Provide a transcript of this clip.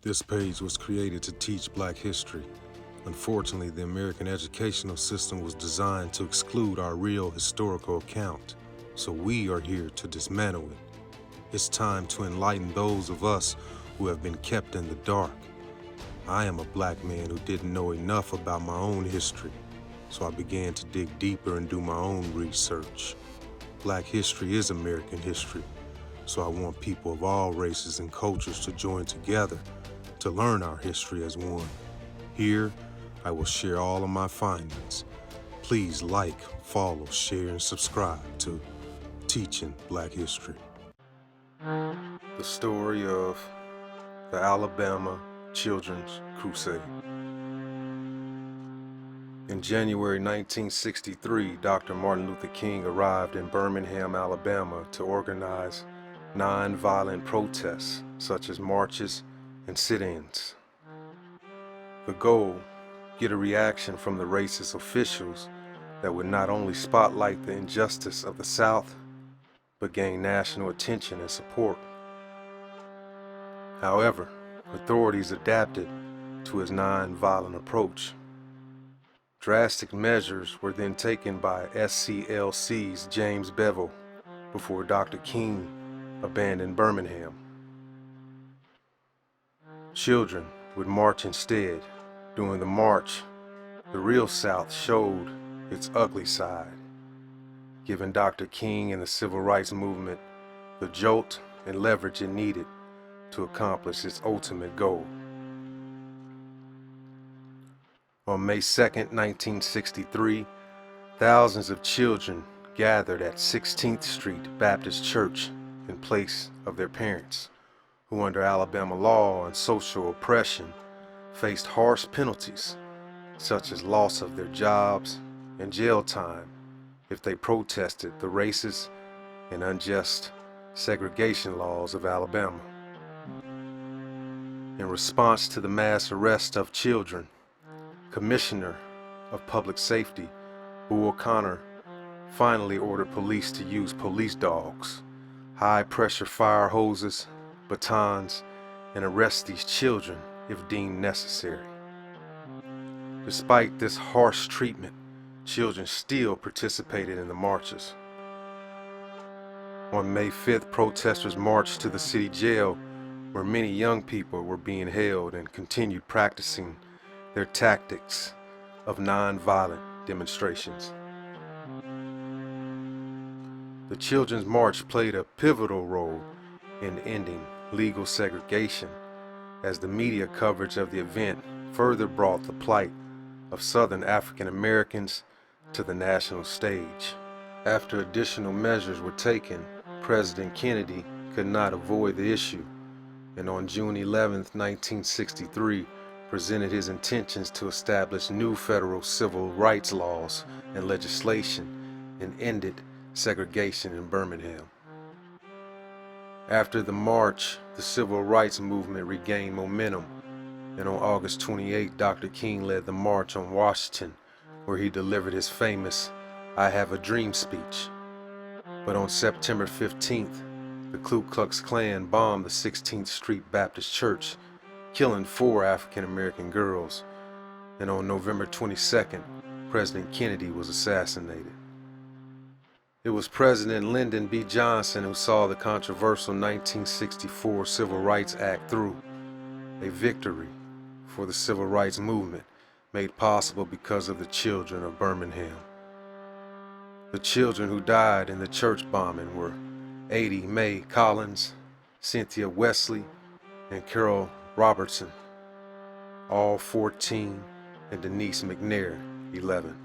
This page was created to teach Black history. Unfortunately, the American educational system was designed to exclude our real historical account, so we are here to dismantle it. It's time to enlighten those of us who have been kept in the dark. I am a Black man who didn't know enough about my own history, so I began to dig deeper and do my own research. Black history is American history, so I want people of all races and cultures to join together to learn our history as one. Here, I will share all of my findings. Please like, follow, share, and subscribe to Teaching Black History. The story of the Alabama Children's Crusade. In January 1963, Dr. Martin Luther King arrived in Birmingham, Alabama to organize non-violent protests such as marches and sit-ins. The goal, get a reaction from the racist officials that would not only spotlight the injustice of the South, but gain national attention and support. However, authorities adapted to his non-violent approach. Drastic measures were then taken by SCLC's James Bevel before Dr. King abandoned Birmingham. Children would march instead. During the march, the real South showed its ugly side, giving Dr. King and the Civil Rights Movement the jolt and leverage it needed to accomplish its ultimate goal. On May 2, 1963, thousands of children gathered at 16th Street Baptist Church in place of their parents, who under Alabama law and social oppression faced harsh penalties such as loss of their jobs and jail time if they protested the racist and unjust segregation laws of Alabama. In response to the mass arrest of children, Commissioner of Public Safety Boo O'Connor finally ordered police to use police dogs, high-pressure fire hoses, batons, and arrest these children if deemed necessary. Despite this harsh treatment, children still participated in the marches. On May 5th, protesters marched to the city jail where many young people were being held and continued practicing their tactics of non-violent demonstrations. The Children's March played a pivotal role in ending legal segregation, as the media coverage of the event further brought the plight of Southern African Americans to the national stage. After additional measures were taken, President Kennedy could not avoid the issue, and on June 11, 1963, presented his intentions to establish new federal civil rights laws and legislation and ended segregation in Birmingham. After the march, the civil rights movement regained momentum, and on August 28, Dr. King led the march on Washington, where he delivered his famous "I Have a Dream" speech. But on September 15th, the Ku Klux Klan bombed the 16th Street Baptist Church, killing 4 African-American girls, and on November 22nd, President Kennedy was assassinated. It was President Lyndon B. Johnson who saw the controversial 1964 Civil Rights Act through, a victory for the civil rights movement made possible because of the children of Birmingham. The children who died in the church bombing were Adie Mae Collins, Cynthia Wesley, and Carol Robertson, all 14, and Denise McNair, 11.